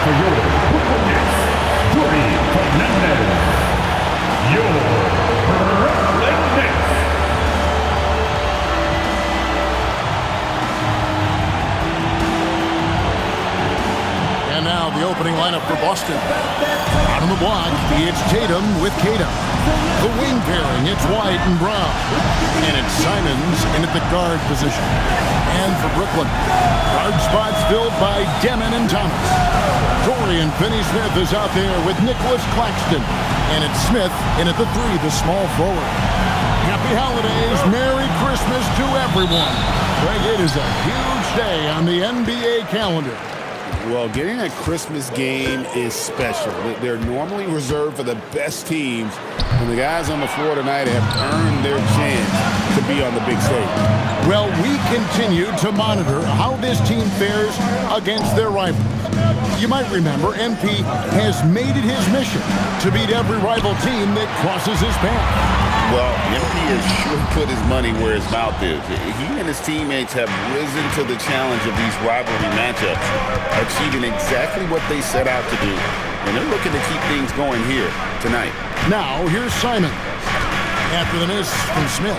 for your Brooklyn Nets, Jordy Fernandez. Your Brooklyn Nets. And now the opening lineup for Boston. Out on the block, it's Tatum with Tatum. The wing pairing, it's White and Brown. And it's Simons in at the guard position. And for Brooklyn, guard spots filled by Demon and Thomas. Dorian Finney-Smith is out there with Nicholas Claxton. And it's Smith in at the 3, the small forward. Happy holidays, Merry Christmas to everyone. Greg, it is a huge day on the NBA calendar. Well, getting a Christmas game is special. They're normally reserved for the best teams, and the guys on the floor tonight have earned their chance to be on the big stage. Well, we continue to monitor how this team fares against their rivals. You might remember MP has made it his mission to beat every rival team that crosses his path. Well, MP has sure put his money where his mouth is. He and his teammates have risen to the challenge of these rivalry matchups, achieving exactly what they set out to do. And they're looking to keep things going here tonight. Now, here's Simon. After the miss from Smith.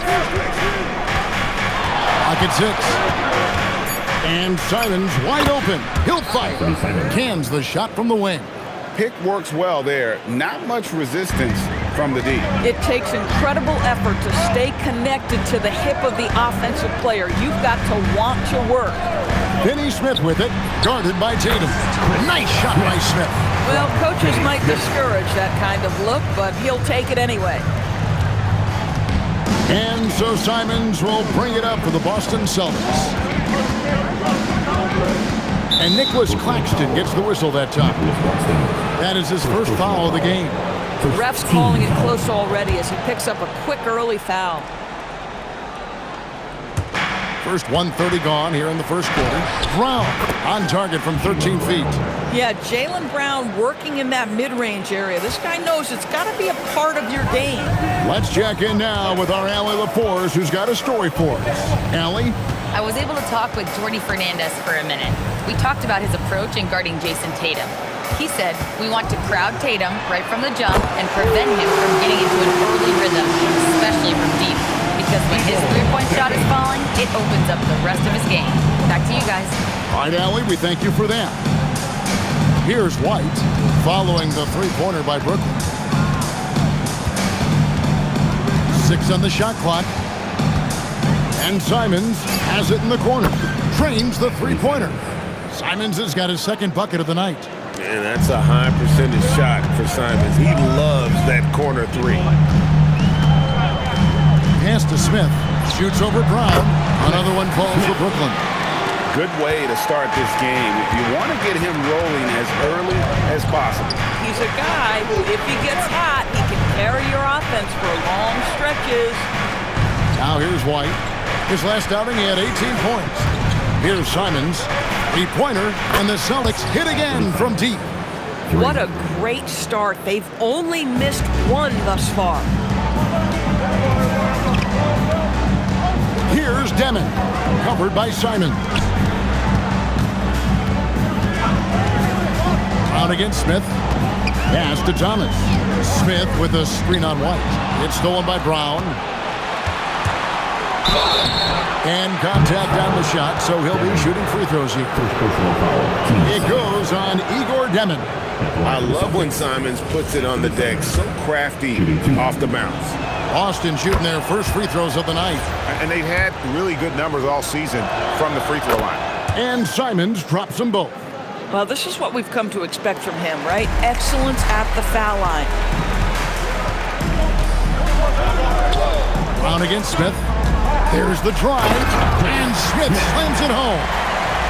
Pocket 6. And Simons wide open. He'll fight. Cans the shot from the wing. Pick works well there. Not much resistance from the D. It takes incredible effort to stay connected to the hip of the offensive player. You've got to want to work. Finney-Smith with it, guarded by Tatum. Nice shot by Smith. Well, coaches might discourage that kind of look, but he'll take it anyway. And so Simons will bring it up for the Boston Celtics. And Nicholas Claxton gets the whistle that time. That is his first foul of the game. The ref's calling it close already as he picks up a quick early foul. First 1:30 gone here in the first quarter. Brown on target from 13 feet. Yeah, Jaylen Brown working in that mid-range area. This guy knows it's got to be a part of your game. Let's check in now with our Allie LaForce, who's got a story for us. Allie? I was able to talk with Jordy Fernandez for a minute. We talked about his approach in guarding Jason Tatum. He said, we want to crowd Tatum right from the jump and prevent him from getting into an early rhythm, especially from deep. Because when his three-point shot is falling, it opens up the rest of his game. Back to you guys. All right, Allie, we thank you for that. Here's White following the three-pointer by Brooklyn. 6 on the shot clock. And Simons has it in the corner. Trains the three-pointer. Simons has got his second bucket of the night. And that's a high percentage shot for Simons. He loves that corner three. Pass to Smith. Shoots over Brown. Another one falls for Brooklyn. Good way to start this game. You want to get him rolling as early as possible. He's a guy who, if he gets hot, he can carry your offense for long stretches. Now here's White. His last outing, he had 18 points. Here's Simons. Three-pointer, and the Celtics hit again from deep. What a great start. They've only missed one thus far. Here's Demon, covered by Simons. Out against Smith. Pass to Thomas. Smith with a screen on White. It's stolen by Brown. And contact on the shot, so he'll be shooting free throws here. It goes on Igor Demon. I love when Simons puts it on the deck. So crafty off the bounce. Boston shooting their first free throws of the night. And they've had really good numbers all season from the free throw line. And Simons drops them both. Well, this is what we've come to expect from him, right? Excellence at the foul line. Brown against Smith. There's the drive, and Smith slams it home.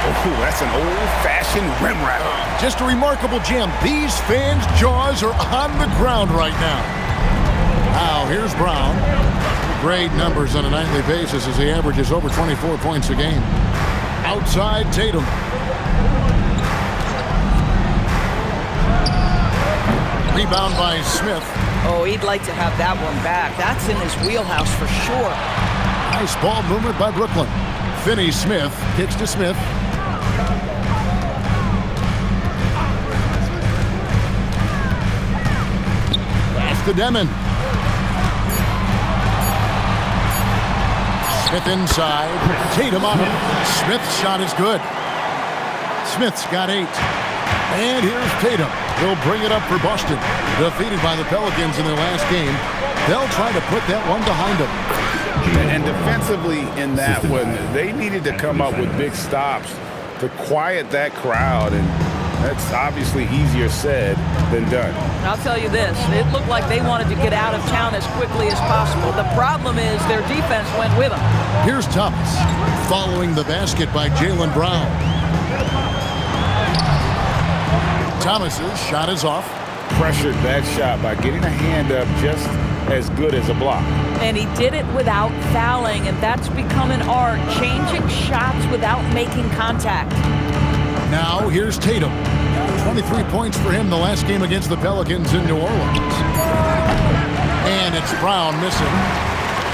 Oh, that's an old-fashioned rim wrap. Just a remarkable jam. These fans' jaws are on the ground right now. Now, here's Brown. Great numbers on a nightly basis as he averages over 24 points a game. Outside Tatum. Rebound by Smith. Oh, he'd like to have that one back. That's in his wheelhouse for sure. Nice ball movement by Brooklyn. Finney-Smith kicks to Smith. to Demon. Smith inside. Tatum on him. Smith's shot is good. Smith's got 8. And here's Tatum. He'll bring it up for Boston. Defeated by the Pelicans in their last game. They'll try to put that one behind them. And defensively in that one, they needed to come up with big stops to quiet that crowd, and that's obviously easier said than done. I'll tell you this, it looked like they wanted to get out of town as quickly as possible. The problem is their defense went with them. Here's Thomas, following the basket by Jaylen Brown. Thomas's shot is off. Pressured that shot by getting a hand up just as good as a block. And he did it without fouling, and that's become an art, changing shots without making contact. Now here's Tatum. 23 points for him the last game against the Pelicans in New Orleans. And it's Brown missing.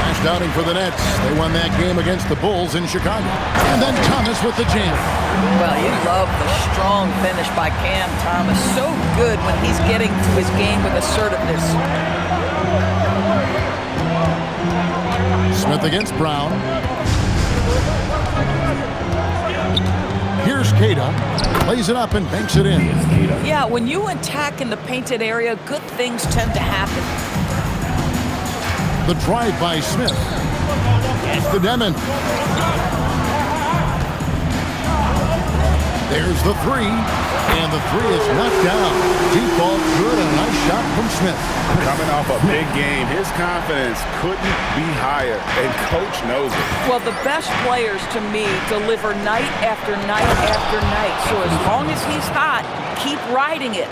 Last outing for the Nets. They won that game against the Bulls in Chicago. And then Thomas with the jam. Well, you love the strong finish by Cam Thomas. So good when he's getting to his game with assertiveness. Smith against Brown. Here's Queta. Plays it up and banks it in. Yeah, when you attack in the painted area, good things tend to happen. The drive by Smith. It's the Demon. There's the 3. And the 3 is knocked down. Deep ball good and a nice shot from Smith. Coming off a big game, his confidence couldn't be higher, and coach knows it. Well, the best players to me deliver night after night after night. So as long as he's hot, keep riding it.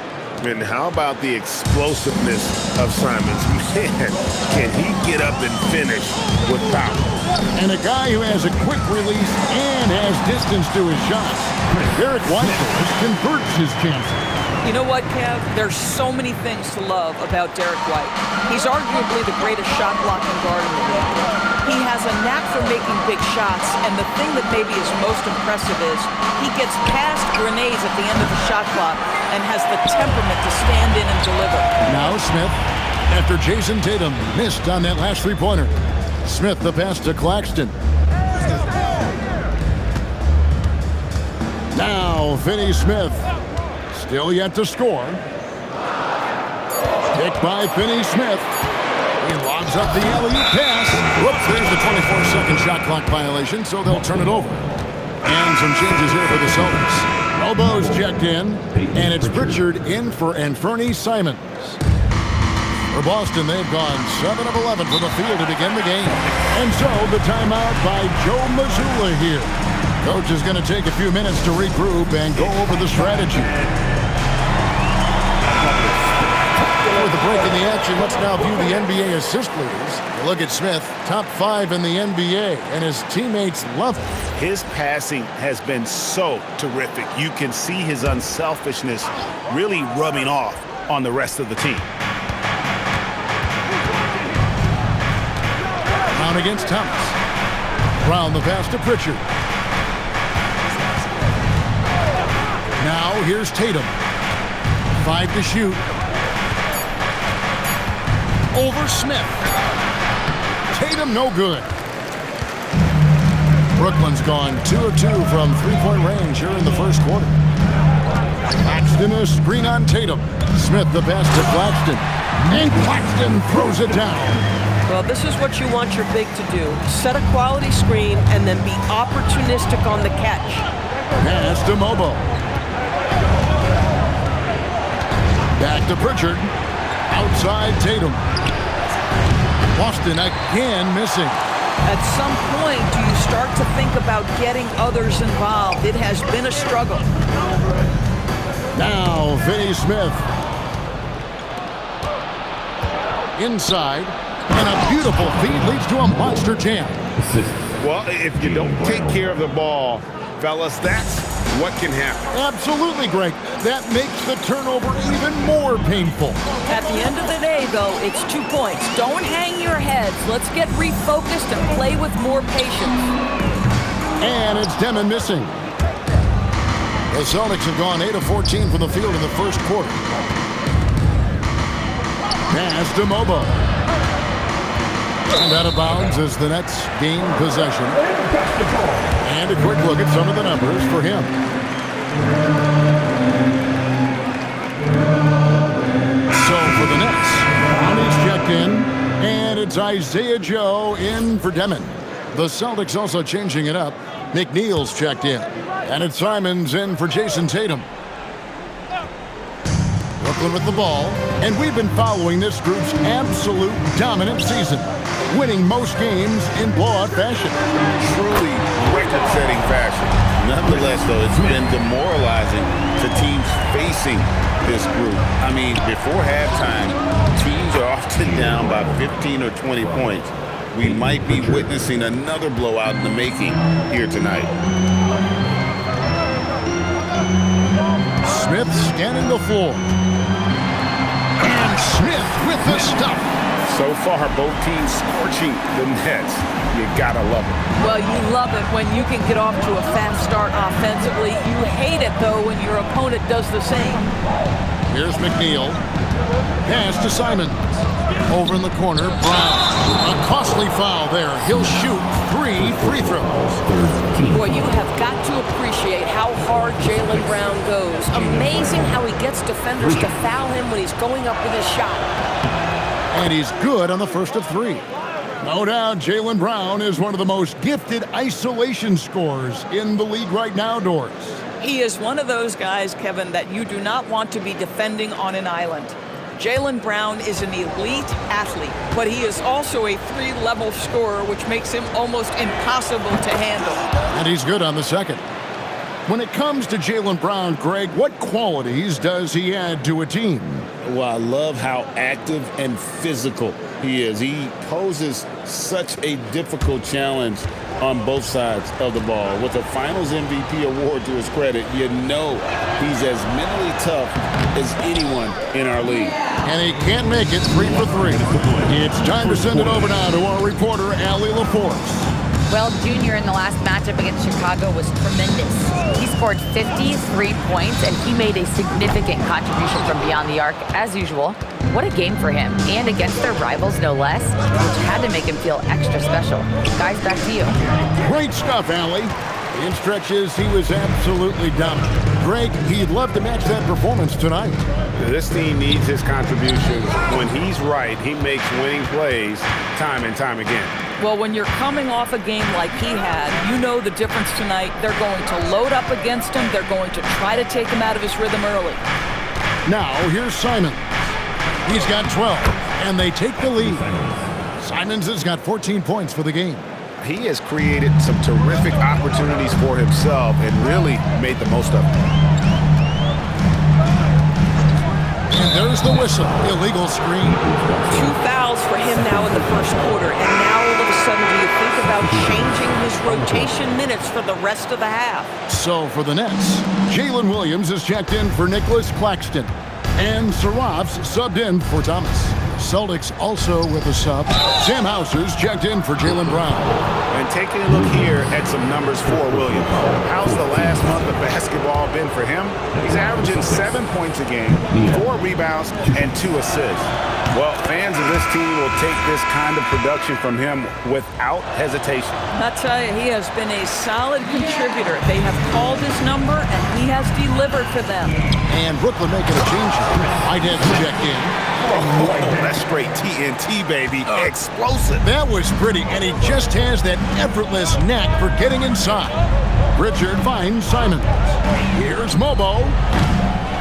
And how about the explosiveness of Simons? Man, can he get up and finish with power? And a guy who has a quick release and has distance to his shots. Derek White converts his chances. You know what, Kev? There's so many things to love about Derek White. He's arguably the greatest shot blocking guard in the league. He has a knack for making big shots, and the thing that maybe is most impressive is he gets past grenades at the end of the shot clock and has the temperament to stand in and deliver. Now Smith, after Jason Tatum missed on that last three-pointer. Smith the pass to Claxton. Now Finney Smith, still yet to score. Picked by Finney Smith. He lobs up the alley-oop pass. Whoops, there's the 24-second shot clock violation, so they'll turn it over. And some changes here for the Celtics. Elbows checked in, and it's Pritchard in for Anfernee Simons. For Boston, they've gone 7 of 11 from the field to begin the game. And so the timeout by Joe Mazzulla here. Coach is going to take a few minutes to regroup and go over the strategy. With the break in the action, let's now view the NBA assist leaders. Look at Smith, top 5 in the NBA, and his teammates love it. His passing has been so terrific. You can see his unselfishness really rubbing off on the rest of the team. Brown against Thomas. Brown the pass to Pritchard. Now here's Tatum. 5 to shoot. Over Smith. Tatum no good. Brooklyn's gone 2 of 2 from three-point range here in the first quarter. Claxton a screen on Tatum. Smith the pass to Claxton. And Claxton throws it down. Well, this is what you want your big to do. Set a quality screen and then be opportunistic on the catch. Pass to Mobo. Back to Pritchard. Outside Tatum. Boston again missing. At some point, do you start to think about getting others involved? It has been a struggle. Now, Finney Smith. Inside. And a beautiful feed leads to a monster jam. Well, if you don't take care of the ball, fellas, that's what can happen. Absolutely, Greg. That makes the turnover even more painful. At the end of the day, though, it's 2 points. Don't hang your heads. Let's get refocused and play with more patience. And it's Demon missing. The Celtics have gone 8 of 14 from the field in the first quarter. Pass to Mobo. And out of bounds as the Nets gain possession. And a quick look at some of the numbers for him. So for the Nets, Brownie's checked in, and it's Isaiah Joe in for Demon. The Celtics also changing it up. McNeil's checked in, and it's Simons in for Jason Tatum. Brooklyn with the ball, and we've been following this group's absolute dominant season, winning most games in blowout fashion. Truly record-setting fashion. Nonetheless, though, it's been demoralizing to teams facing this group. I mean, before halftime, teams are often down by 15 or 20 points. We might be witnessing another blowout in the making here tonight. Smith scanning the floor. And Smith with the stuff. So far, both teams scorching the Nets. You gotta love it. Well, you love it when you can get off to a fast start offensively. You hate it, though, when your opponent does the same. Here's McNeil. Pass to Simons. Over in the corner, Brown. A costly foul there. He'll shoot 3 free throws. Boy, you have got to appreciate how hard Jaylen Brown goes. Amazing how he gets defenders to foul him when he's going up with his shot. And he's good on the first of 3. No doubt, Jaylen Brown is one of the most gifted isolation scorers in the league right now, Doris. He is one of those guys, Kevin, that you do not want to be defending on an island. Jaylen Brown is an elite athlete, but he is also a 3-level scorer, which makes him almost impossible to handle. And he's good on the second. When it comes to Jaylen Brown, Greg, what qualities does he add to a team? Well, I love how active and physical he is. He poses such a difficult challenge on both sides of the ball. With a Finals MVP award to his credit, you know he's as mentally tough as anyone in our league. And he can't make it 3 for 3. It's time to send it over now to our reporter, Allie LaForce. Well, Junior in the last matchup against Chicago was tremendous. He scored 53 points, and he made a significant contribution from beyond the arc, as usual. What a game for him, and against their rivals, no less, which had to make him feel extra special. Guys, back to you. Great stuff, Allie. In stretches, he was absolutely dominant. Greg, he'd love to match that performance tonight. This team needs his contributions. When he's right, he makes winning plays time and time again. Well, when you're coming off a game like he had, you know the difference tonight. They're going to load up against him. They're going to try to take him out of his rhythm early. Now, here's Simons. He's got 12, and they take the lead. Simons has got 14 points for the game. He has created some terrific opportunities for himself and really made the most of it. And there's the whistle. Illegal screen. 2 fouls for him now in the first quarter. And now all of a sudden, do you think about changing his rotation minutes for the rest of the half? So for the Nets, Jalen Williams is checked in for Nicholas Claxton. And Saraf's subbed in for Thomas. Celtics also with a sub. Sam Hauser's checked in for Jaylen Brown. And taking a look here at some numbers for Williams. How's the last month of basketball been for him? He's averaging 7 points a game, 4 rebounds, and 2 assists. Well, fans of this team will take this kind of production from him without hesitation. I'll tell you, he has been a solid contributor. They have called his number, and he has delivered for them. And Brooklyn making a change. Idez checked in. Oh, that's straight TNT, baby. Explosive. That was pretty, and he just has that effortless knack for getting inside. Richard finds Simons. Here's Mobo.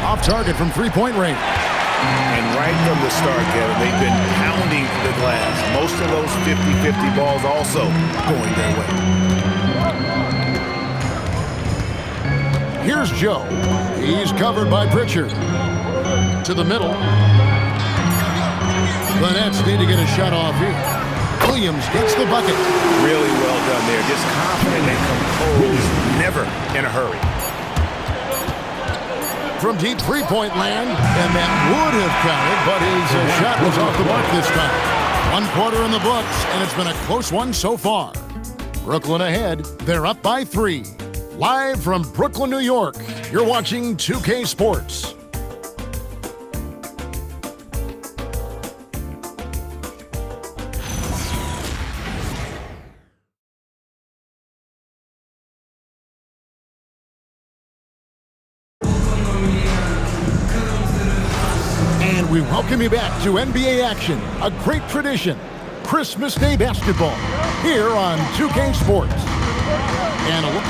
Off target from 3-point range. And right from the start, Kevin, they've been pounding the glass. Most of those 50-50 balls also going their way. Here's Joe. He's covered by Pritchard. To the middle. The Nets need to get a shot off here. Williams gets the bucket. Really well done there. Just confident and composed. Never in a hurry. From deep 3-point land, and that would have counted, but his shot was off the mark this time. 1 quarter in the books, and it's been a close one so far. Brooklyn ahead. They're up by 3. Live from Brooklyn, New York, you're watching 2K Sports. And we welcome you back to NBA action, a great tradition. Christmas Day basketball here on 2K Sports. And a look.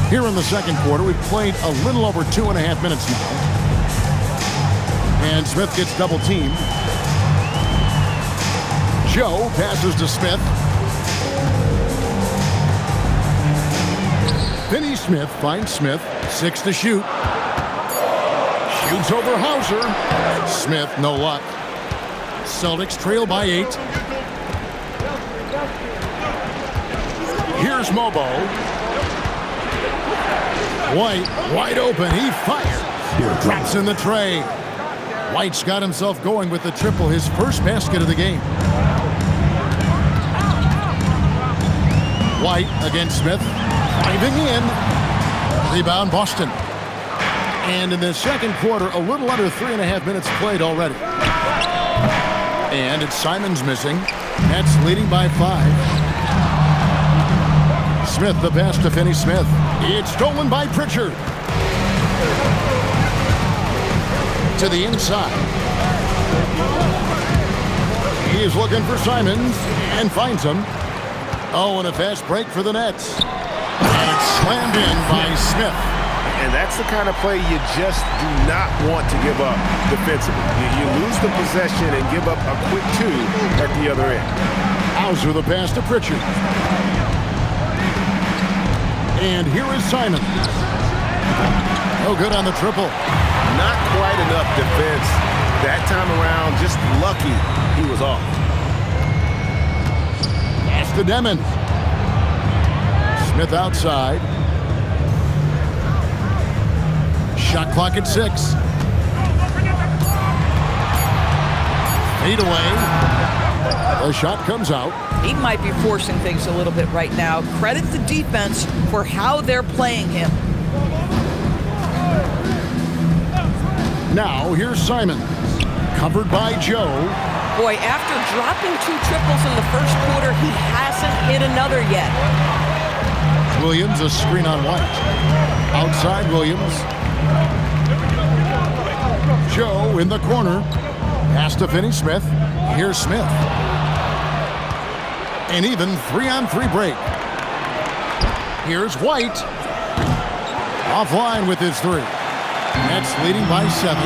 Here in the second quarter, we've played a little over 2.5 minutes now. And Smith gets double teamed. Joe passes to Smith. Finney Smith finds Smith. 6 to shoot. Shoots over Hauser. Smith, no luck. Celtics trail by 8. Here's Mobo. White, wide open, he fires. Drops in the tray. White's got himself going with the triple, his first basket of the game. White against Smith, driving in. Rebound Boston. And in the second quarter, a little under 3.5 minutes played already. And it's Simons missing. Nets leading by 5. Smith, the pass to Finney Smith. It's stolen by Pritchard. To the inside. He is looking for Simons and finds him. Oh, and a fast break for the Nets. And it's slammed in by Smith. And that's the kind of play you just do not want to give up defensively. You lose the possession and give up a quick 2 at the other end. Hauser, the pass to Pritchard. And here is Simon. No good on the triple. Not quite enough defense. That time around, just lucky he was off. Pass to Demon. Smith outside. Shot clock at 6. Fade away. The shot comes out. He might be forcing things a little bit right now. Credit the defense for how they're playing him. Now, here's Simon. Covered by Joe. Boy, after dropping 2 triples in the first quarter, he hasn't hit another yet. Williams, a screen on White. Outside Williams. Joe in the corner. Pass to Finney Smith. Here's Smith. An even 3-on-3 break. Here's White. Offline with his 3. Nets leading by 7.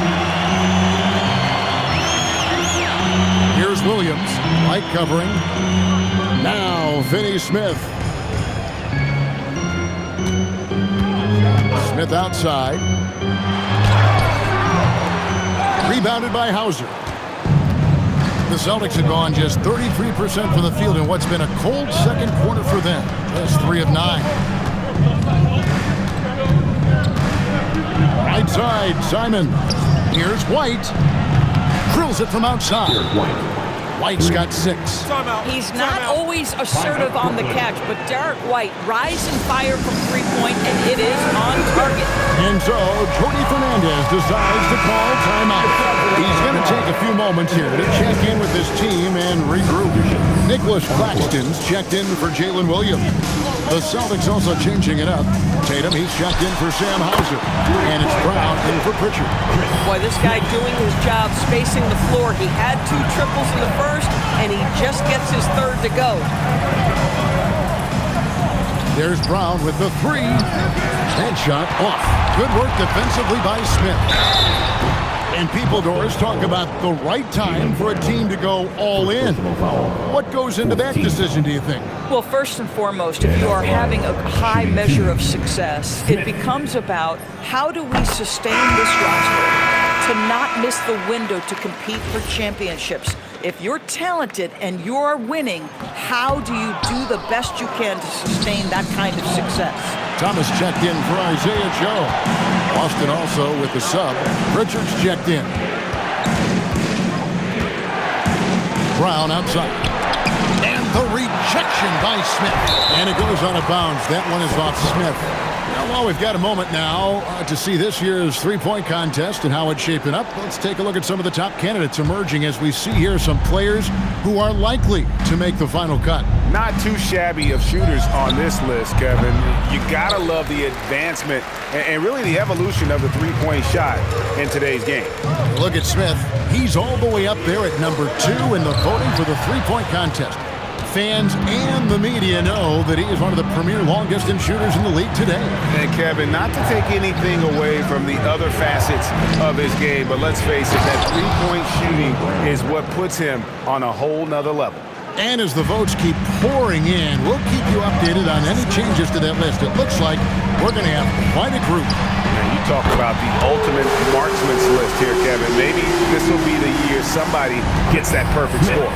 Here's Williams. White covering. Now Finney Smith. Smith outside. Rebounded by Hauser. The Celtics have gone just 33% from the field in what's been a cold second quarter for them. Just 3 of 9. Right side, Simon. Here's White. Drills it from outside. White's got 6. He's not always assertive on the catch, but Derek White, rise and fire from 3-point, and it is on target. And so, Jordi Fernandez decides to call timeout. He's going to take a few moments here to check in with his team and regroup. Nicholas Claxton's checked in for Jalen Williams. The Celtics also changing it up. Tatum, he's checked in for Sam Hauser. And it's Brown in for Pritchard. Boy, this guy doing his job, spacing the floor. He had 2 triples in the first, and he just gets his 3rd to go. There's Brown with the 3. Headshot off. Good work defensively by Smith. And people, Doris, talk about the right time for a team to go all in. What goes into that decision, do you think? Well, first and foremost, if you are having a high measure of success, it becomes about how do we sustain this roster to not miss the window to compete for championships. If you're talented and you're winning, how do you do the best you can to sustain that kind of success? Thomas checked in for Isaiah Joe. Boston also with the sub. Richards checked in. Brown outside. And the rejection by Smith. And it goes out of bounds. That one is off Smith. Now Well, we've got a moment now to see this year's three-point contest and how it's shaping up. Let's take a look at some of the top candidates emerging as we see here some players who are likely to make the final cut. Not too shabby of shooters on this list, Kevin. You gotta love the advancement and really the evolution of the three-point shot in today's game. Look at Smith. He's all the way up there at number 2 in the voting for the three-point contest. Fans and the media know that he is one of the premier long-distance shooters in the league today. And Kevin, not to take anything away from the other facets of his game, but let's face it, that three-point shooting is what puts him on a whole nother level. And as the votes keep pouring in, we'll keep you updated on any changes to that list. It looks like we're going to have quite a group. And you talk about the ultimate marksman's list here, Kevin. Maybe this will be the year somebody gets that perfect score.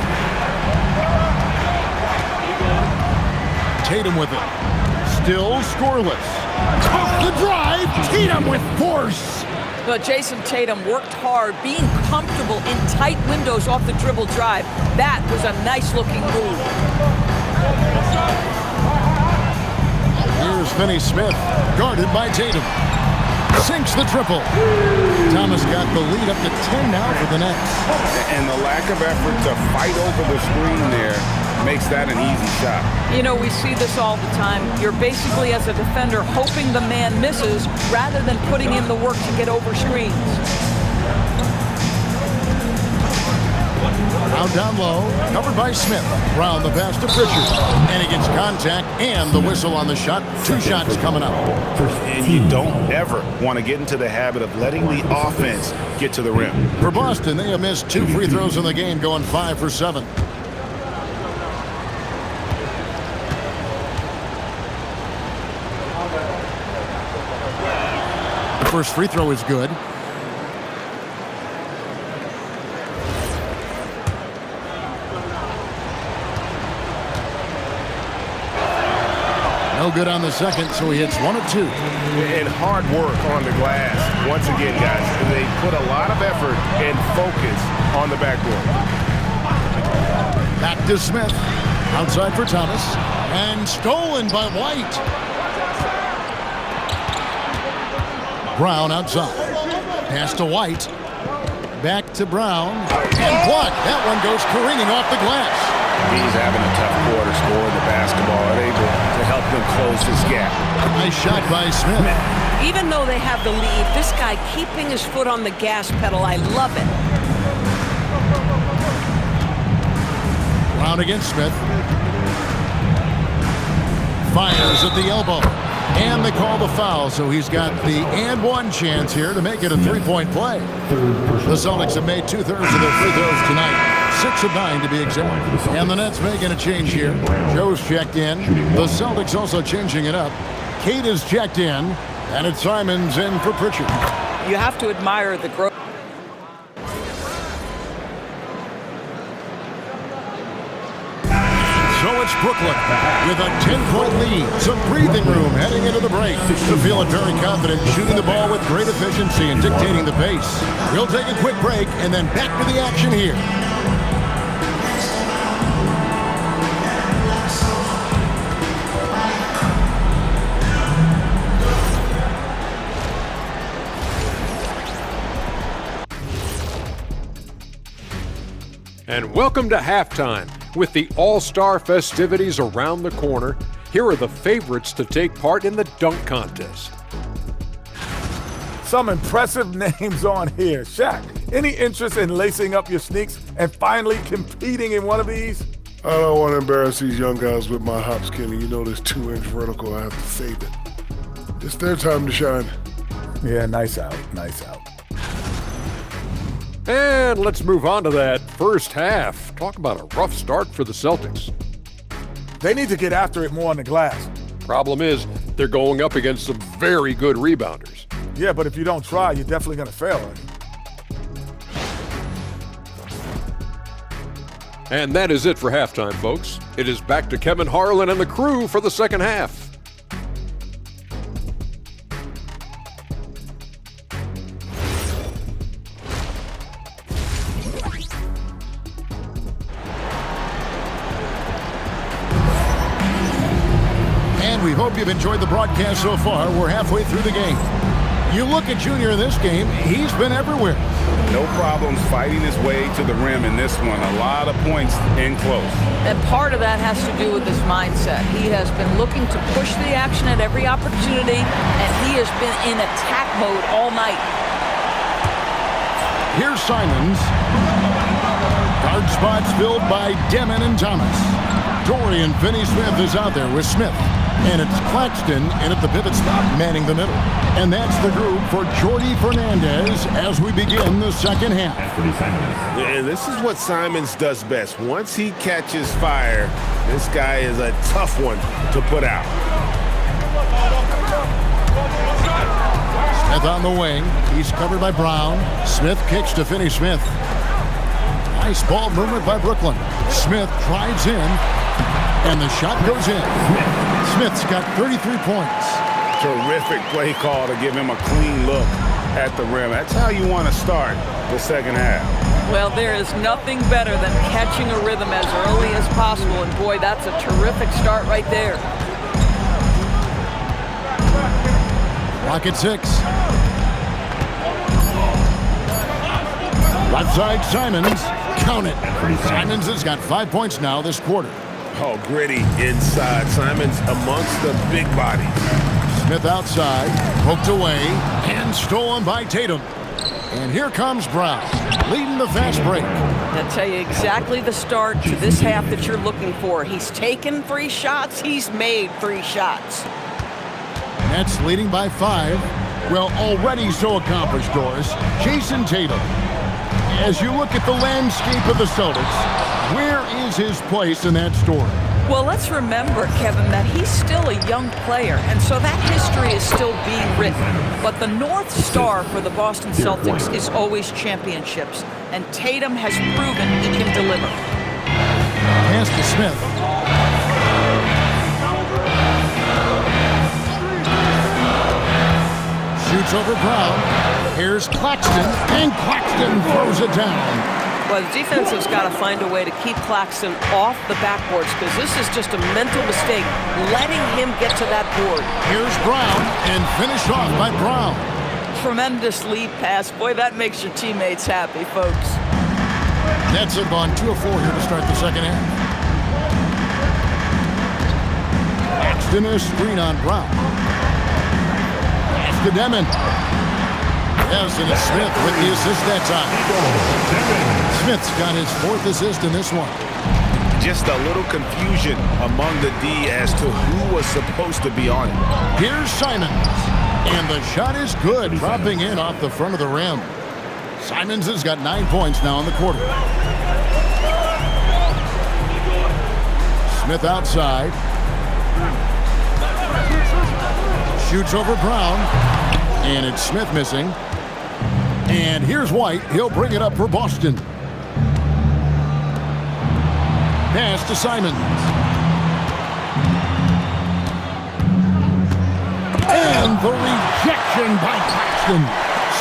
Tatum with it. Still scoreless. Off the drive. Tatum with force. But Jason Tatum worked hard, being comfortable in tight windows off the dribble drive. That was a nice-looking move. Here's Finney-Smith, guarded by Tatum. Sinks the triple. Thomas got the lead up to 10 now for the Nets. And the lack of effort to fight over the screen there makes that an easy shot. You know, we see this all the time. You're basically, as a defender, hoping the man misses rather than putting in the work to get over screens. Now down low, covered by Smith. Brown the pass to Pritchard. And he gets contact and the whistle on the shot. 2 shots coming up. And you don't ever want to get into the habit of letting the offense get to the rim. For Boston, they have missed 2 free throws in the game, going 5 for 7. The first free throw is good. No good on the second, so he hits 1 of 2. And hard work on the glass. Once again, guys, they put a lot of effort and focus on the backboard. Back to Smith. Outside for Thomas. And stolen by White. Brown outside. Pass to White. Back to Brown. And blocked. That one goes careening off the glass. He's having a tough quarter scoring the basketball and able to help them close this gap. Nice shot by Smith. Even though they have the lead, this guy keeping his foot on the gas pedal, I love it. Brown against Smith. Fires at the elbow. And they call the foul, so he's got the and one chance here to make it a three-point play. The Celtics have made 2/3 of their free throws tonight. 6 of 9 to be exact. And the Nets making a change here. Joe's checked in. The Celtics also changing it up. Kate is checked in. And it's Simons in for Pritchard. You have to admire the growth. So it's Brooklyn with a 10-point lead. Some breathing room heading into the break. To feeling very confident, shooting the ball with great efficiency and dictating the pace. We'll take a quick break and then back to the action here. And welcome to halftime. With the All-Star festivities around the corner, here are the favorites to take part in the dunk contest. Some impressive names on here. Shaq, any interest in lacing up your sneaks and finally competing in one of these? I don't want to embarrass these young guys with my hop skinny. You know this 2-inch vertical, I have to save it. It's their time to shine. Yeah, nice out, nice out. And let's move on to that first half. Talk about a rough start for the Celtics. They need to get after it more on the glass. Problem is, they're going up against some very good rebounders. Yeah, but if you don't try, you're definitely going to fail. And that is it for halftime, folks. It is back to Kevin Harlan and the crew for the second half. And we hope you've enjoyed the broadcast so far. We're halfway through the game. You look at Junior in this game, he's been everywhere. No problems fighting his way to the rim in this one. A lot of points in close. And part of that has to do with his mindset. He has been looking to push the action at every opportunity, and he has been in attack mode all night. Here's Simons. Guard spots filled by Demon and Thomas. Dorian Finney-Smith is out there with Smith. And it's Claxton in at the pivot spot, manning the middle. And that's the group for Jordy Fernandez as we begin the second half. And this is what Simons does best. Once he catches fire, this guy is a tough one to put out. Smith on the wing. He's covered by Brown. Smith kicks to Finney-Smith. Nice ball movement by Brooklyn. Smith drives in, and the shot goes in. Smith's got 33 points. Terrific play call to give him a clean look at the rim. That's how you want to start the second half. Well, there is nothing better than catching a rhythm as early as possible, and boy, that's a terrific start right there. Clock at 6. Left side, Simons. Count it. Simons has got 5 points now this quarter. Oh, gritty inside. Simons amongst the big bodies. Smith outside, poked away, and stolen by Tatum. And here comes Brown, leading the fast break. I'll tell you exactly the start to this half that you're looking for. He's taken 3 shots. He's made 3 shots. Nets leading by 5. Well, already so accomplished, Doris. Jason Tatum. As you look at the landscape of the Celtics, where is his place in that story? Well, let's remember, Kevin, that he's still a young player, and so that history is still being written. But the North Star for the Boston Celtics is always championships, and Tatum has proven he can deliver. Pass to Smith. Shoots over Brown. Here's Claxton, and Claxton throws it down. Well, the defense has got to find a way to keep Claxton off the backboards because this is just a mental mistake, letting him get to that board. Here's Brown, and finished off by Brown. Tremendous lead pass. Boy, that makes your teammates happy, folks. Nets have gone 2 of 4 here to start the second half. Claxton a screen on Brown. Pass to Demon. Yes, and it's Smith with the assist that time. Smith's got his 4th assist in this one. Just a little confusion among the D as to who was supposed to be on it. Here's Simons, and the shot is good, dropping in off the front of the rim. Simons has got 9 points now in the quarter. Smith outside. Shoots over Brown, and it's Smith missing. And here's White. He'll bring it up for Boston. Pass to Simons. And the rejection by Claxton.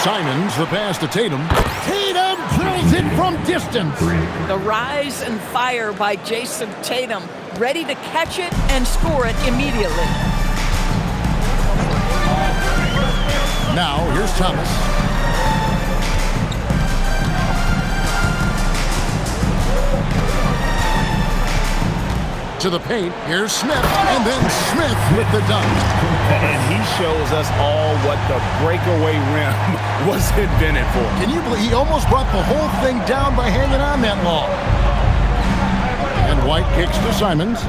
Simons, the pass to Tatum. Tatum drills it from distance. The rise and fire by Jason Tatum. Ready to catch it and score it immediately. Now, here's Thomas. To the paint, here's Smith, and then Smith with the dunk. And he shows us all what the breakaway rim was invented for. Can you believe he almost brought the whole thing down by hanging on that long? And White kicks to Simons.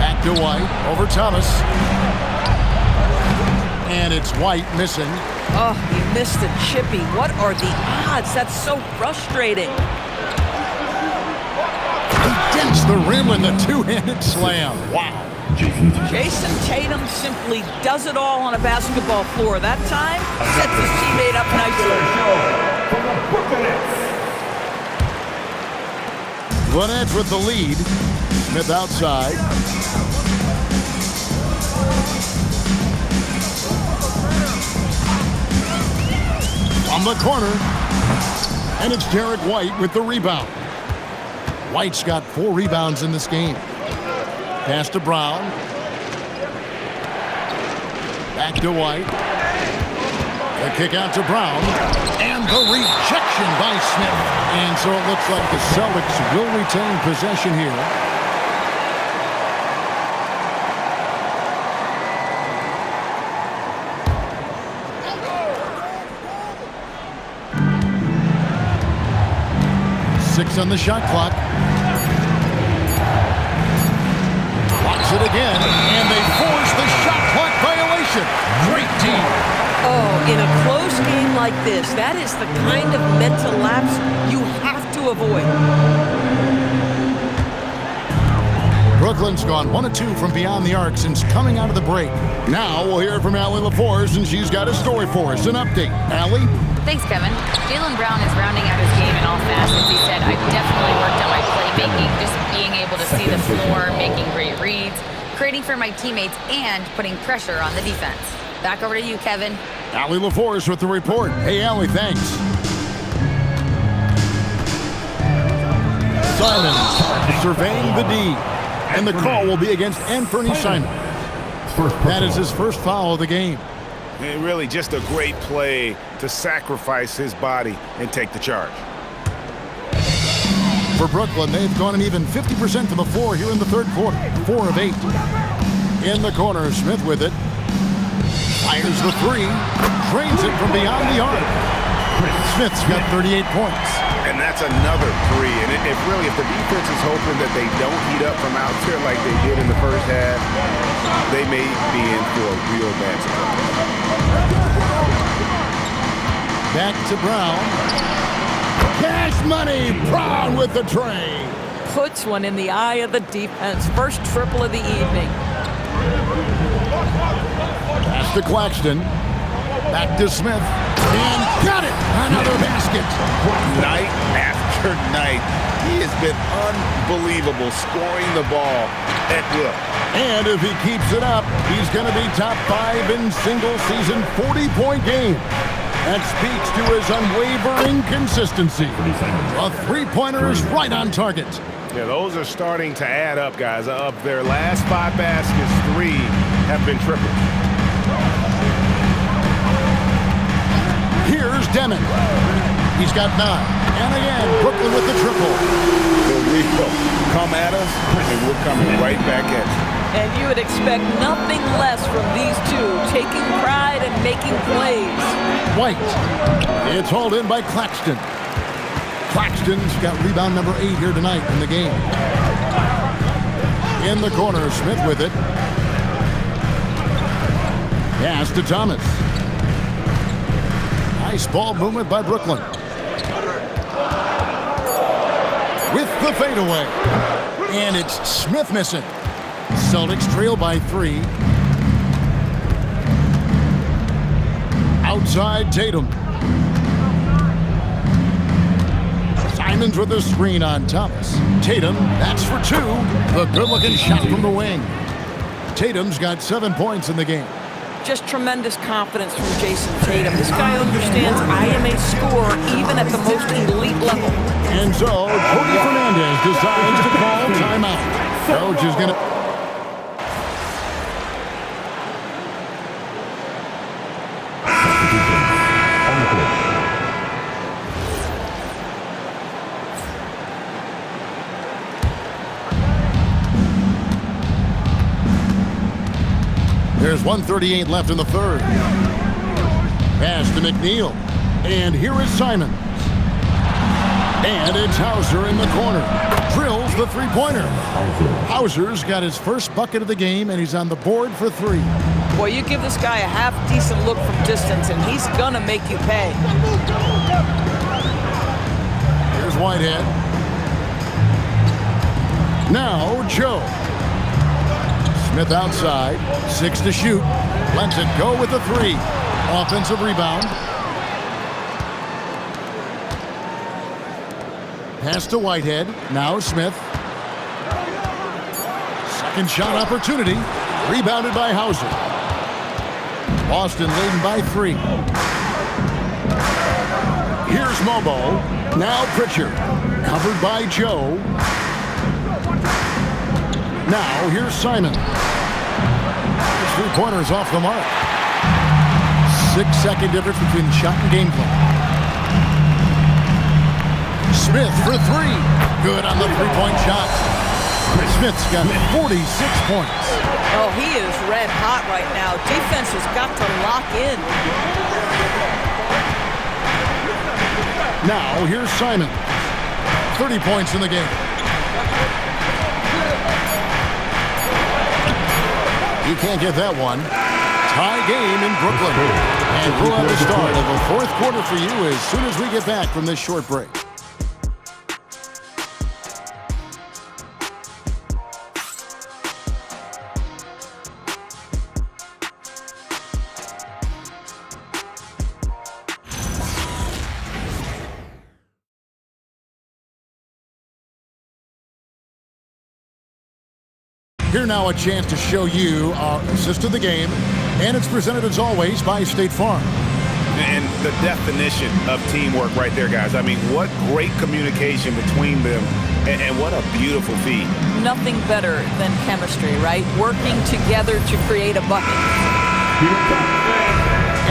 Back to White, over Thomas. And it's White missing. Oh, he missed the chippy. What are the odds? That's so frustrating. He dents the rim with a 2-handed slam. Wow. Jason Tatum simply does it all on a basketball floor. That time, sets his teammate up nicely. Gwinnett with the lead. Smith outside. From the corner. And it's Derek White with the rebound. White's got 4 rebounds in this game. Pass to Brown. Back to White. The kick out to Brown. And the rejection by Smith. And so it looks like the Celtics will retain possession here. Six on the shot clock. Watch it again, and they force the shot clock violation. Great team. Oh, in a close game like this, that is the kind of mental lapse you have to avoid. Brooklyn's gone 1 of 2 from beyond the arc since coming out of the break. Now we'll hear from Allie LaForce, and she's got a story for us. An update. Allie? Thanks, Kevin. Jaylen Brown is rounding out his game in all facets. He said, I've definitely worked on my playmaking, just being able to see the floor, making great reads, creating for my teammates, and putting pressure on the defense. Back over to you, Kevin. Allie LaForce with the report. Hey, Allie, thanks. Simons surveying the D, and the call will be against Anthony Simons. That is his first foul of the game. And really just a great play to sacrifice his body and take the charge. For Brooklyn, they've gone an even 50% from the floor here in the third quarter. 4 of 8. In the corner, Smith with it. Fires the 3. Drains it from beyond the arc. Smith's got 38 points. And that's another 3. And if the defense is hoping that they don't heat up from out there like they did in the first half, they may be in for a real bad surprise. Back to Brown. Cash money. Brown with the tray. Puts one in the eye of the defense. First triple of the evening. Pass to Claxton. Back to Smith. And got it. Another basket. Night after night, he has been unbelievable scoring the ball at will. And if he keeps it up, he's going to be top 5 in single-season 40-point game. That speaks to his unwavering consistency. A three-pointer is right on target. Yeah, those are starting to add up, guys. Of their last 5 baskets, 3 have been triples. Here's Demon. He's got 9. And again, Brooklyn with the triple. Here we go. Come at us, and we're coming right back at you. And you would expect nothing less from these two, taking pride and making plays. White. It's hauled in by Claxton. Claxton's got rebound number 8 here tonight in the game. In the corner, Smith with it. Pass to Thomas. Nice ball movement by Brooklyn. With the fadeaway. And it's Smith missing. Celtics trail by 3. Outside Tatum. Simons with the screen on Thomas. Tatum, that's for 2. The good-looking shot from the wing. Tatum's got 7 points in the game. Just tremendous confidence from Jason Tatum. This guy understands I am a scorer even at the most elite level. And so, Jordi Fernandez decides to call timeout. Coach is going to... There's 1:38 left in the third. Pass to McNeil. And here is Simons. And it's Hauser in the corner. Drills the three-pointer. Hauser's got his first bucket of the game, and he's on the board for 3. Boy, you give this guy a half-decent look from distance, and he's going to make you pay. Here's Whitehead. Now, Joe. Smith outside, 6 to shoot. Lets it go with the 3. Offensive rebound. Pass to Whitehead. Now Smith. Second shot opportunity. Rebounded by Hauser. Boston leading by 3. Here's Mobo. Now Pritchard. Covered by Joe. Now, here's Simon. His three-pointer's off the mark. 6-second difference between shot and game play. Smith for three. Good on the three-point shot. Smith's got 46 points. Oh, he is red hot right now. Defense has got to lock in. Now, here's Simon. 30 points in the game. He can't get that one. Tie game in Brooklyn. And we'll have the start of the fourth quarter for you as soon as we get back from this short break. Here now a chance to show you our assist of the game, and it's presented as always by State Farm. And the definition of teamwork right there, guys. I mean, what great communication between them, and what a beautiful feed. Nothing better than chemistry, right? Working together to create a bucket.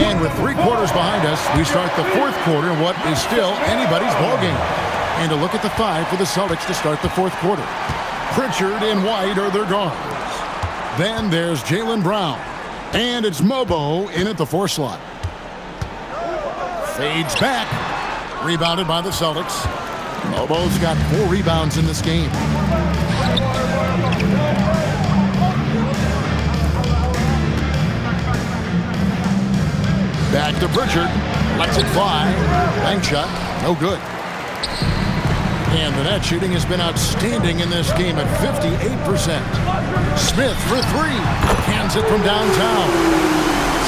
And with 3 quarters behind us, we start the fourth quarter in what is still anybody's ballgame. And a look at the 5 for the Celtics to start the fourth quarter. Pritchard and White are their guards. Then there's Jaylen Brown. And it's Mobo in at the 4 slot. Fades back. Rebounded by the Celtics. Mobo's got 4 rebounds in this game. Back to Pritchard. Lets it fly. Bank shot. No good. And the net shooting has been outstanding in this game at 58%. Smith for 3. Hands it from downtown.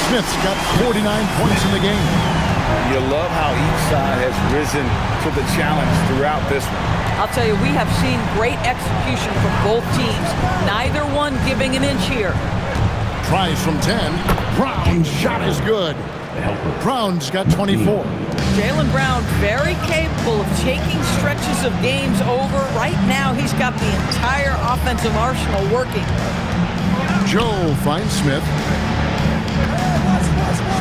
Smith's got 49 points in the game. You love how each side has risen to the challenge throughout this one. I'll tell you, we have seen great execution from both teams. Neither one giving an inch here. Tries from 10. Brown's shot is good. Brown's got 24. Jaylen Brown very capable of taking stretches of games over. Right now, he's got the entire offensive arsenal working. Joe finds Smith.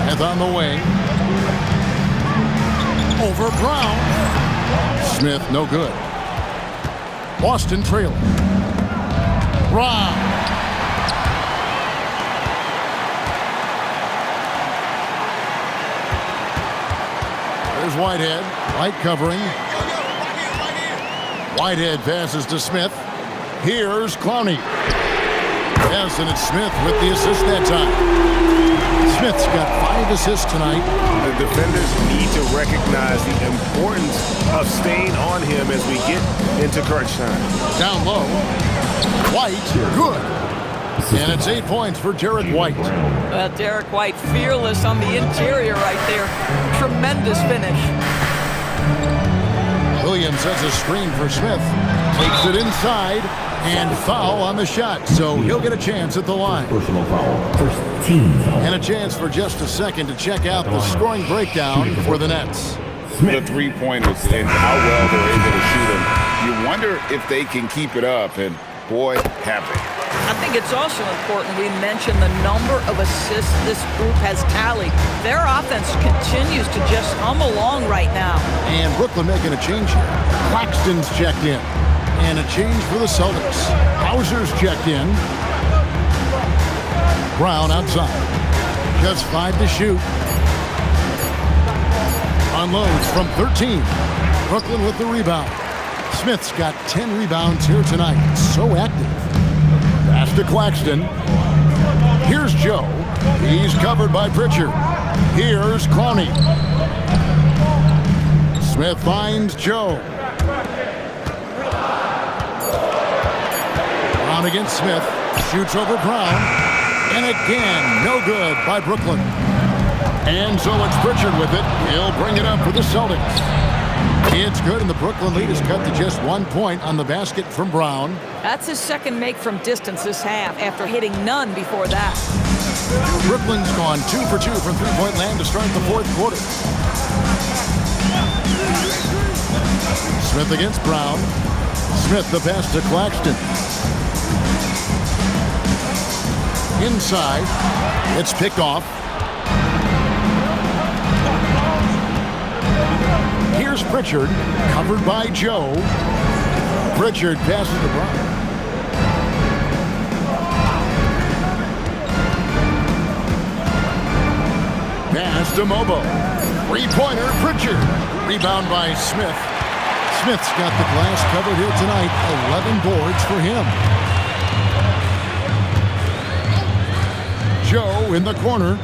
Smith on the wing. Over Brown. Smith, no good. Boston trailing. Brown. There's Whitehead. Light covering. Whitehead passes to Smith. Here's Clowney. Yes, and it's Smith with the assist that time. Smith's got 5 assists tonight. The defenders need to recognize the importance of staying on him as we get into crunch time. Down low. White, good. And it's 8 points for Derek White. Derek White, fearless on the interior right there. Tremendous finish. Williams has a screen for Smith. Takes it inside, and foul on the shot. So he'll get a chance at the line. Personal foul. First team foul. And a chance for just a second to check out the scoring breakdown for the Nets. The three-pointers and how well they're able to shoot them. You wonder if they can keep it up, and boy, have they. I think it's also important we mention the number of assists this group has tallied. Their offense continues to just hum along right now. And Brooklyn making a change here. Claxton's checked in. And a change for the Celtics. Hauser's checked in. Brown outside. Just 5 to shoot. Unloads from 13. Brooklyn with the rebound. Smith's got 10 rebounds here tonight. So active. Pass to Claxton. Here's Joe. He's covered by Pritchard. Here's Clowney. Smith finds Joe. Brown against Smith. Shoots over Brown. And again, no good by Brooklyn. And so it's Pritchard with it. He'll bring it up for the Celtics. It's good, and the Brooklyn lead is cut to just 1 point on the basket from Brown. That's his second make from distance this half after hitting none before that. Brooklyn's gone 2 for 2 from three-point land to start the fourth quarter. Smith against Brown. Smith the pass to Claxton. Inside. It's picked off. Here's Pritchard, covered by Joe. Pritchard passes to Brown. Pass to Mobo. Three-pointer, Pritchard. Rebound by Smith. Smith's got the glass covered here tonight. 11 boards for him. Joe in the corner.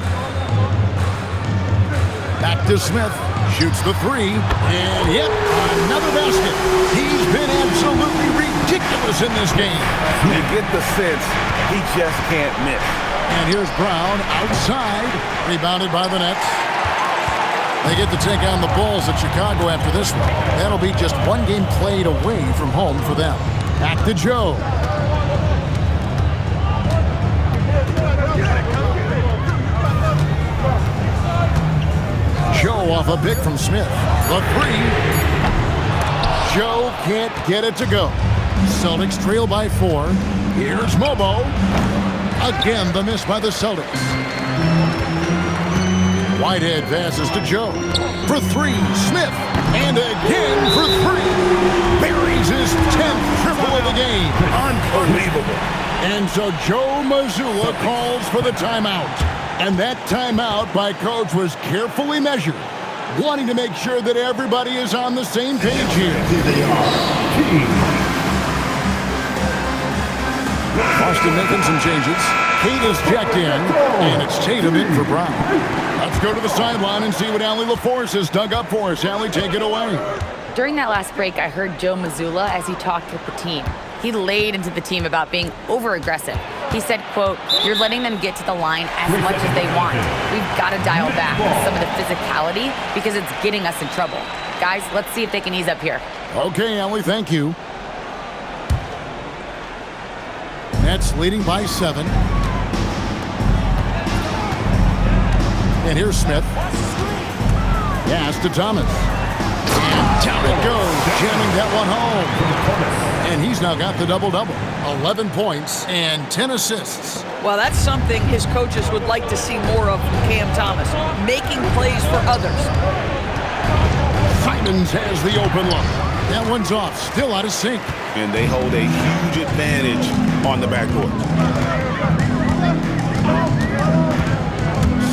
Back to Smith. Shoots the three. And yep, another basket. He's been absolutely ridiculous in this game. You get the sense he just can't miss. And here's Brown outside. Rebounded by the Nets. They get to take on the Bulls at Chicago after this one. That'll be just one game played away from home for them. Back to Joe. Joe off a pick from Smith. The three. Joe can't get it to go. Celtics trail by 4. Here's Mobo. Again, the miss by the Celtics. Whitehead passes to Joe. For 3, Smith. And again for 3. Buries his 10th triple of the game. Unbelievable. And so Joe Mazzulla calls for the timeout. And that timeout by Coach was carefully measured, wanting to make sure that everybody is on the same page here. Here they are. Boston making some changes. Kate is checked in, and it's Tatum in for Brown. Let's go to the sideline and see what Allie LaForce has dug up for us. Allie, take it away. During that last break, I heard Joe Mazzulla as he talked with the team. He laid into the team about being over-aggressive. He said, quote, "You're letting them get to the line as much as they want. We've got to dial back some of the physicality because it's getting us in trouble. Guys, let's see if they can ease up here." Okay, Allie, thank you. Nets leading by 7. And here's Smith. Pass to Thomas. And down it goes, jamming that one home. And he's now got the double-double. 11 points and 10 assists. Well, that's something his coaches would like to see more of from Cam Thomas, making plays for others. Simons has the open look. That one's off, still out of sync. And they hold a huge advantage on the backcourt.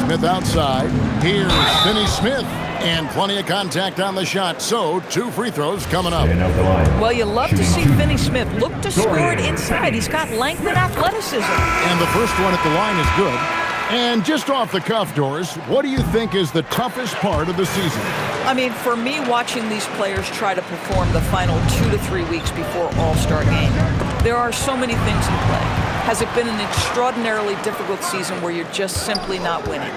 Smith outside. Here's Finney Smith. And plenty of contact on the shot. So, 2 free throws coming up. Well, you love to see Finney Smith look to score it inside. He's got length and athleticism. And the first one at the line is good. And just off the cuff, Doris, what do you think is the toughest part of the season? I mean, for me, watching these players try to perform the final 2 to 3 weeks before All-Star game, there are so many things in play. Has it been an extraordinarily difficult season where you're just simply not winning?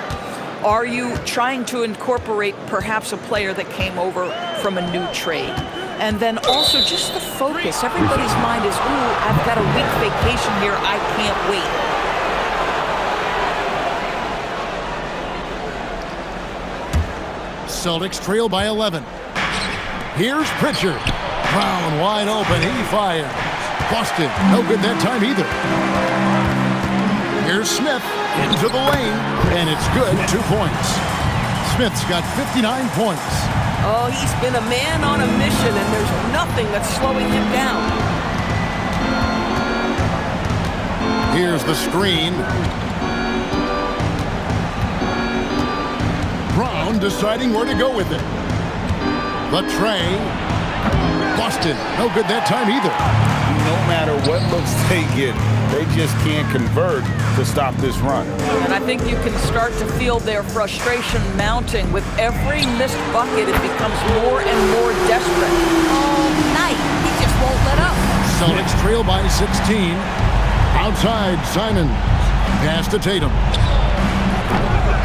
Are you trying to incorporate perhaps a player that came over from a new trade? And then also just the focus. Everybody's mind is, ooh, I've got a week vacation here. I can't wait. Celtics trail by 11. Here's Pritchard. Brown wide open. He fires. Boston, no good that time either. Here's Smith into the lane, and it's good. 2 points. Smith's got 59 points. Oh, he's been a man on a mission, and there's nothing that's slowing him down. Here's the screen. Brown deciding where to go with it. The tray. Boston, no good that time either. No matter what looks they get, they just can't convert to stop this run. And I think you can start to feel their frustration mounting. With every missed bucket, it becomes more and more desperate. All night, he just won't let up. Celtics trail by 16. Outside, Simon. Pass to Tatum.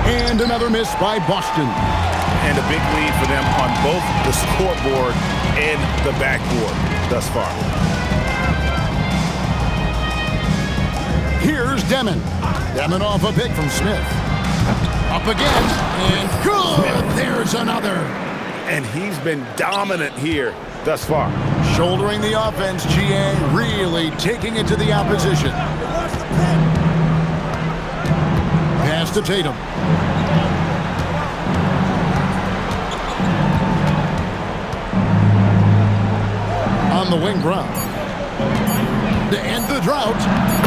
And another miss by Boston. And a big lead for them on both the scoreboard and the backboard thus far. Here's Demon. Demon off a pick from Smith. Up again, and good! There's another. And he's been dominant here thus far. Shouldering the offense, GA really taking it to the opposition. Pass to Tatum. On the wing, Brown. To end the drought.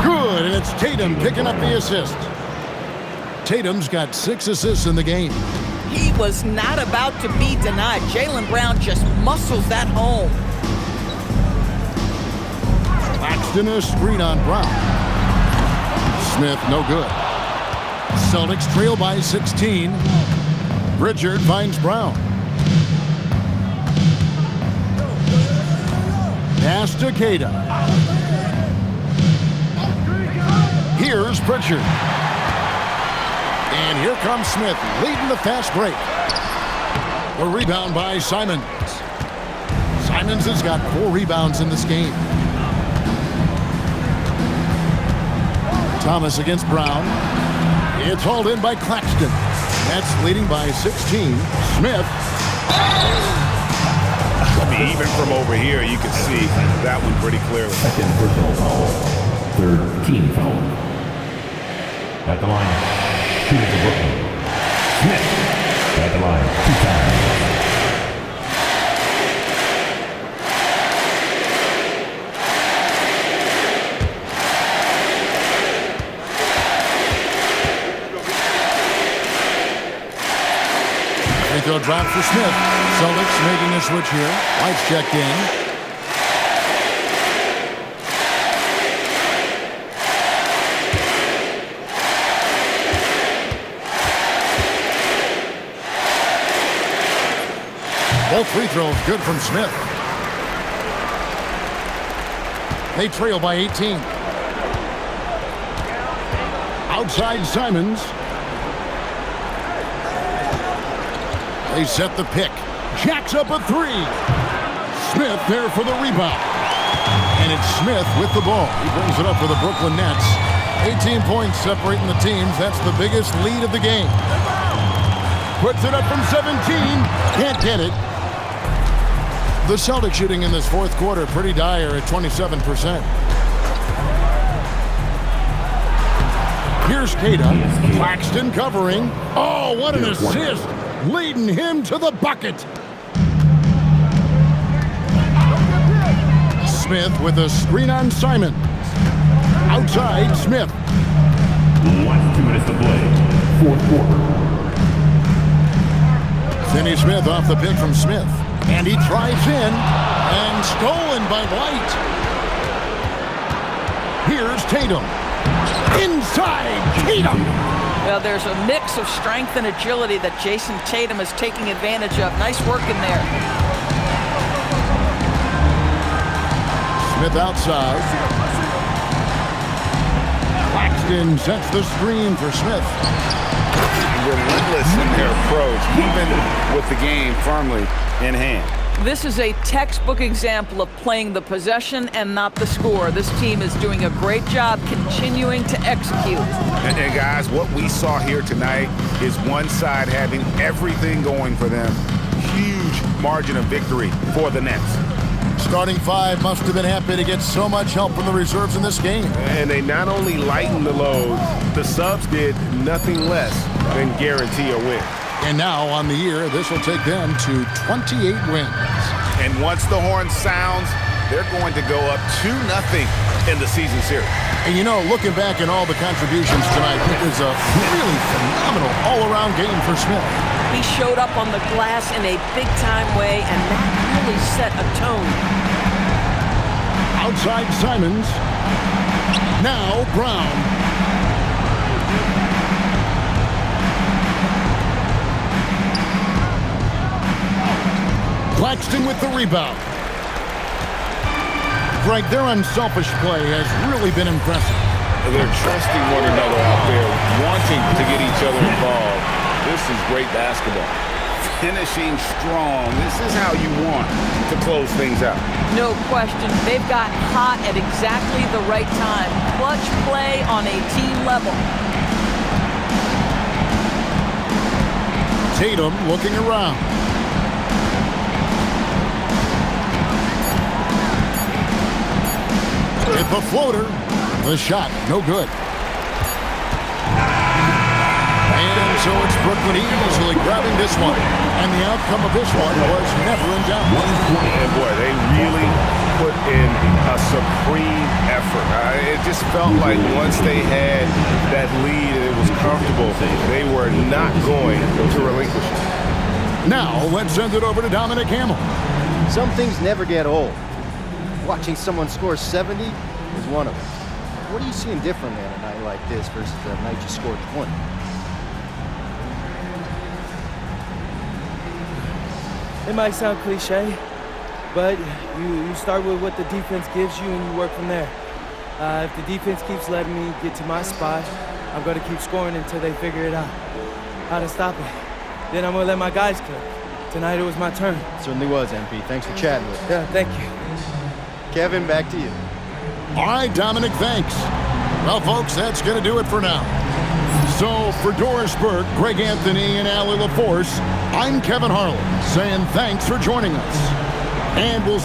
Good, and it's Tatum picking up the assist. Tatum's got 6 assists in the game. He was not about to be denied. Jaylen Brown just muscles that home. Claxton a screen on Brown. Smith, no good. Celtics trail by 16. Pritchard finds Brown. Pass to Queta. Here's Pritchard. And here comes Smith, leading the fast break. A rebound by Simons. Simons has got 4 rebounds in this game. Thomas against Brown. It's hauled in by Claxton. That's leading by 16. Smith. I mean, even from over here, you can see that one pretty clearly. Second personal foul. Third team foul. At the line, shooting for Brooklyn. Smith. At the line, 2 times. Free throw drop for Smith. Celtics making a switch here. White's checked in. Both free throws good from Smith. They trail by 18. Outside Simons. They set the pick. Jacks up a 3. Smith there for the rebound. And it's Smith with the ball. He brings it up for the Brooklyn Nets. 18 points separating the teams. That's the biggest lead of the game. Puts it up from 17. Can't get it. The Celtics shooting in this fourth quarter pretty dire at 27%. Here's Queta. Claxton covering. Oh, what an assist. Leading him to the bucket. Smith with a screen on Simon. Outside, Smith. 2 minutes to play. Fourth quarter. Finney Smith off the pick from Smith. And he drives in. And stolen by White. Here's Tatum. Inside, Tatum. Well, there's a mix of strength and agility that Jason Tatum is taking advantage of. Nice work in there. Smith outside. Claxton sets the screen for Smith. Relentless in their approach, even with the game firmly in hand. This is a textbook example of playing the possession and not the score. This team is doing a great job continuing to execute. And guys, what we saw here tonight is one side having everything going for them. Huge margin of victory for the Nets. Starting 5 must have been happy to get so much help from the reserves in this game. And they not only lightened the load, the subs did nothing less than guarantee a win. And now on the year, this will take them to 28 wins. And once the horn sounds, they're going to go up 2-0 in the season series. And you know, looking back at all the contributions tonight, it was a really phenomenal all-around game for Smith. He showed up on the glass in a big-time way, and that really set a tone. Outside Simons. Now Brown. Claxton with the rebound. Greg, their unselfish play has really been impressive. They're trusting one another out there, wanting to get each other involved. This is great basketball. Finishing strong. This is how you want to close things out. No question. They've got hot at exactly the right time. Clutch play on a team level. Tatum looking around. Hit the floater. The shot, no good. So it's Brooklyn easily grabbing this one. And the outcome of this one was never in doubt. And boy, they really put in a supreme effort. It just felt like once they had that lead and it was comfortable, they were not going to relinquish it. Now, let's send it over to Dominic Hamill. Some things never get old. Watching someone score 70 is one of them. What are you seeing differently on a night like this versus the night you scored 20? It might sound cliche, but you start with what the defense gives you and you work from there. If the defense keeps letting me get to my spot, I'm going to keep scoring until they figure it out, how to stop it. Then I'm going to let my guys cook. Tonight it was my turn. Certainly was, MP. Thanks for chatting with us. Yeah, thank you. Kevin, back to you. All right, Dominic, thanks. Well, folks, that's going to do it for now. So, for Doris Burke, Greg Anthony, and Allie LaForce, I'm Kevin Harlan, saying thanks for joining us. And we'll